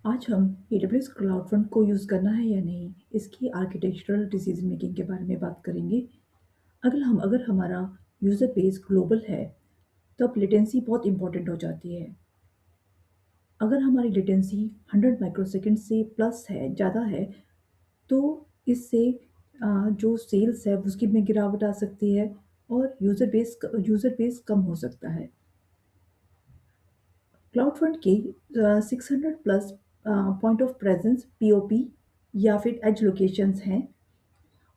आज हम AWS cloud fund को यूज़ करना है या नहीं, इसकी आर्किटेक्चरल डिसीजन मेकिंग के बारे में बात करेंगे। अगर हमारा यूज़र बेस ग्लोबल है, तब लेटेंसी बहुत इंपॉर्टेंट हो जाती है। अगर हमारी लेटेंसी 100 माइक्रोसेकंड से प्लस है, ज़्यादा है, तो इससे जो सेल्स है उसकी में गिरावट आ सकती है और यूज़र बेस कम हो सकता है। क्लाउड फंड के 600 plus point of presence POP या फिर एज लोकेशंस हैं।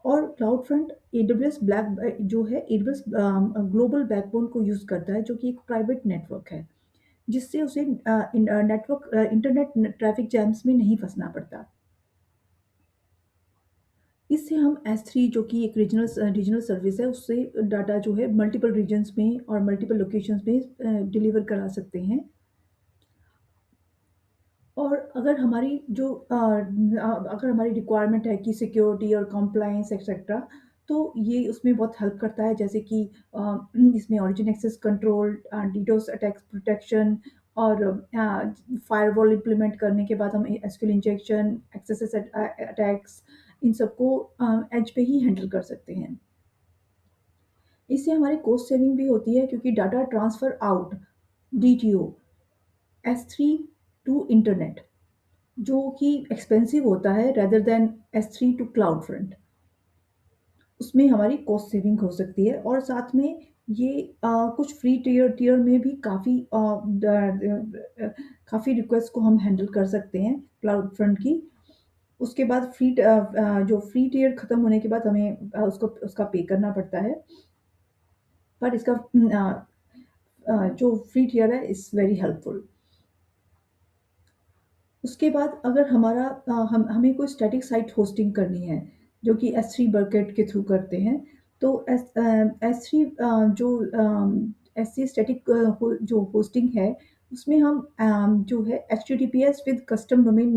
और क्लाउड फ्रंट एडब्ल्यूएस जो है एडब्ल्यूएस ग्लोबल बैकबोन को यूज़ करता है, जो कि एक प्राइवेट नेटवर्क है, जिससे उसे इंटरनेट ट्रैफिक जैम्स में नहीं फंसना पड़ता। इससे हम S3 जो कि एक रीजनल सर्विस है, उससे डाटा जो है मल्टीपल रीजन्स में और मल्टीपल लोकेशंस में डिलीवर करा सकते हैं। और अगर हमारी रिक्वायरमेंट है कि सिक्योरिटी और कंप्लायंस एक्सेट्रा, तो ये उसमें बहुत हेल्प करता है। जैसे कि इसमें origin access control, DDoS attacks protection और फायरवॉल इम्प्लीमेंट करने के बाद हम एसक्यूएल इंजेक्शन, एक्सेस अटैक्स, इन सबको एज पे ही हैंडल कर सकते हैं। इससे हमारी कॉस्ट सेविंग भी होती है, क्योंकि data transfer out, DTO, S3 to internet, जो कि एक्सपेंसिव होता है rather than S3 to CloudFront, उसमें हमारी कॉस्ट सेविंग हो सकती है। और साथ में ये कुछ फ्री टियर में भी काफ़ी रिक्वेस्ट को हम हैंडल कर सकते हैं क्लाउड फ्रंट की। उसके बाद जो फ्री टियर खत्म होने के बाद हमें उसको उसका पे करना पड़ता है। पर जो फ्री टियर है इज़ वेरी हेल्पफुल। उसके बाद अगर हमें कोई स्टैटिक साइट होस्टिंग करनी है, जो कि S3 बकेट के थ्रू करते हैं, तो S3 S3 स्टैटिक जो होस्टिंग है, उसमें हम जो है HTTPS विद कस्टम डोमेन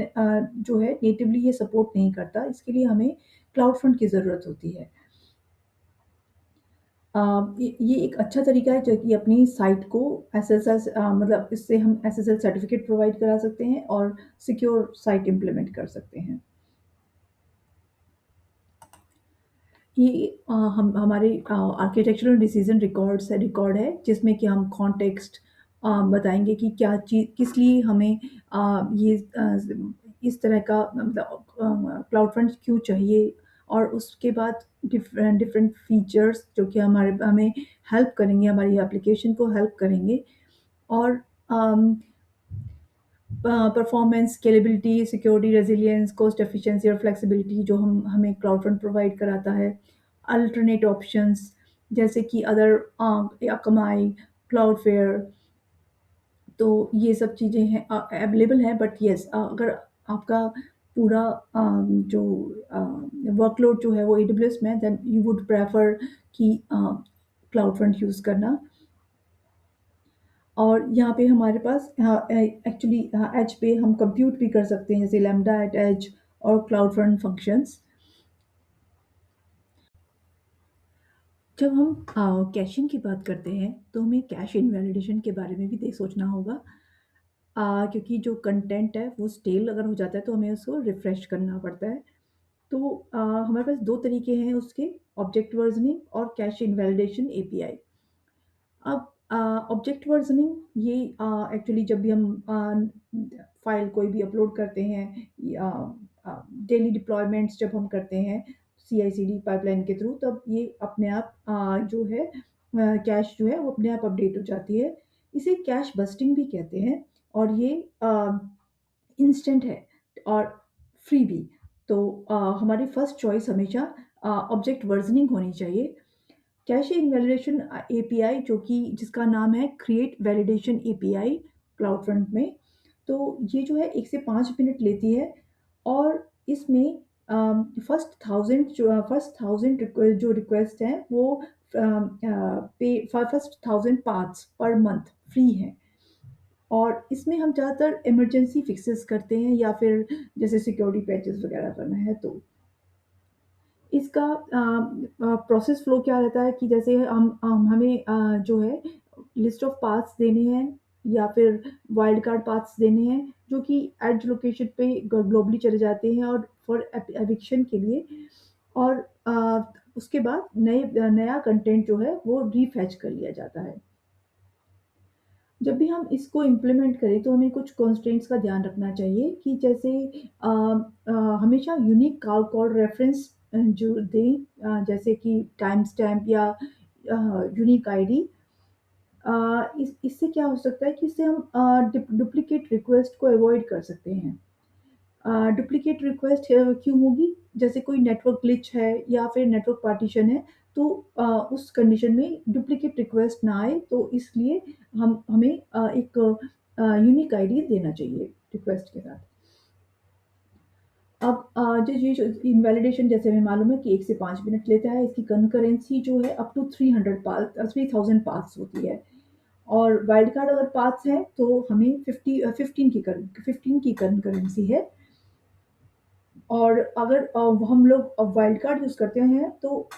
जो है नेटिवली ये सपोर्ट नहीं करता। इसके लिए हमें क्लाउड फ्रंट की ज़रूरत होती है। अ, ये एक अच्छा तरीका है, जो कि अपनी साइट को मतलब इससे हम SSL सर्टिफिकेट प्रोवाइड करा सकते हैं और सिक्योर साइट इम्प्लीमेंट कर सकते हैं। ये हम हमारे आर्किटेक्चरल डिसीजन रिकॉर्ड है, जिसमें कि हम कॉन्टेक्स्ट बताएँगे कि क्या चीज़ किस लिए हमें इस तरह का मतलब क्लाउड फ्रंट क्यों चाहिए। और उसके बाद डिफरेंट डिफरेंट फीचर्स जो कि हमारे हमें हेल्प करेंगे, हमारी एप्लीकेशन को हेल्प करेंगे। और um performance, scalability, security, resilience, cost efficiency और फ्लेक्सिबिलिटी जो हम हमें क्लाउड फ्रंट प्रोवाइड कराता है। अल्टरनेट ऑप्शंस जैसे कि अकामाई, क्लाउडफ्लेयर, तो ये सब चीज़ें हैं अवेलेबल हैं। बट येस, अगर आपका पूरा जो वर्कलोड जो है वो एडब्ल्यूएस में है, देन यू वुड प्रेफर कि क्लाउड फ्रंट यूज़ करना। और यहाँ पे हमारे पास एक्चुअली एज पे हम कंप्यूट भी कर सकते हैं, जैसे लैम्बडा एट एज और क्लाउड फ्रंट फंक्शंस। जब हम कैशिंग की बात करते हैं, तो हमें कैश इनवैलिडेशन के बारे में भी सोचना होगा। क्योंकि जो कंटेंट है वो स्टेल अगर हो जाता है, तो हमें उसको रिफ्रेश करना पड़ता है। तो हमारे पास दो तरीके हैं उसके, ऑब्जेक्ट वर्जनिंग और कैश इनवैलिडेशन एपीआई। अब ऑब्जेक्ट वर्जनिंग ये एक्चुअली जब भी हम फाइल कोई भी अपलोड करते हैं, या डेली डिप्लॉयमेंट्स जब हम करते हैं CI/CD पाइपलाइन के थ्रू, तब ये अपने आप जो है कैश जो है वो अपने आप अपडेट हो जाती है। इसे कैश बस्टिंग भी कहते हैं। और ये इंस्टेंट है और फ्री भी। तो हमारी फर्स्ट चॉइस हमेशा ऑब्जेक्ट वर्जनिंग होनी चाहिए। कैश इनवैलिडेशन एपीआई, जो कि जिसका नाम है create validation API cloud front में, तो ये जो है 1 से 5 मिनट लेती है। और इसमें फर्स्ट 1000 जो रिक्वेस्ट हैं वो first 1000 paths per month free हैं। और इसमें हम ज़्यादातर इमरजेंसी फिक्सेस करते हैं, या फिर जैसे सिक्योरिटी पैचेस वगैरह करना है तो। इसका प्रोसेस फ्लो क्या रहता है कि जैसे हमें जो है लिस्ट ऑफ पाथ्स देने हैं, या फिर वाइल्ड कार्ड पाथ्स देने हैं जो कि एज लोकेशन पे ग्लोबली चले जाते हैं और फॉर एविक्शन के लिए। और उसके बाद नया कंटेंट जो है वो रीफेच कर लिया जाता है। जब भी हम इसको इम्प्लीमेंट करें तो हमें कुछ कंस्ट्रेंट्स का ध्यान रखना चाहिए कि जैसे अ, हमेशा यूनिक कॉल कॉल रेफरेंस जो दें, जैसे कि टाइम स्टैम्प या यूनिक आईडी। इससे क्या हो सकता है कि इससे हम डुप्लीकेट रिक्वेस्ट को अवॉइड कर सकते हैं। डुप्लीकेट रिक्वेस्ट क्यों होगी? जैसे कोई नेटवर्क ग्लिच है या फिर नेटवर्क पार्टीशन है, तो उस कंडीशन में डुप्लीकेट रिक्वेस्ट ना आए, तो इसलिए हमें एक यूनिक आईडी देना चाहिए रिक्वेस्ट के साथ। अब जो ये जो इनवैलिडेशन जैसे हमें मालूम है कि 1 से 5 मिनट लेता है, इसकी कंकरेंसी जो है अप टू 3000 पाथ्स होती है। और वाइल्ड कार्ड अगर पाथ्स हैं तो हमें 15 की कंकरेंसी है। और अगर हम लोग वाइल्ड कार्ड यूज़ करते हैं तो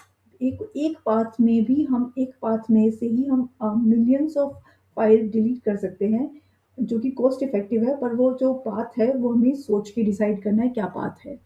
एक एक पाथ में भी हम एक पाथ में से ही हम मिलियंस ऑफ फाइल डिलीट कर सकते हैं, जो कि कॉस्ट इफेक्टिव है। पर वो जो पाथ है वो हमें सोच के डिसाइड करना है क्या पाथ है।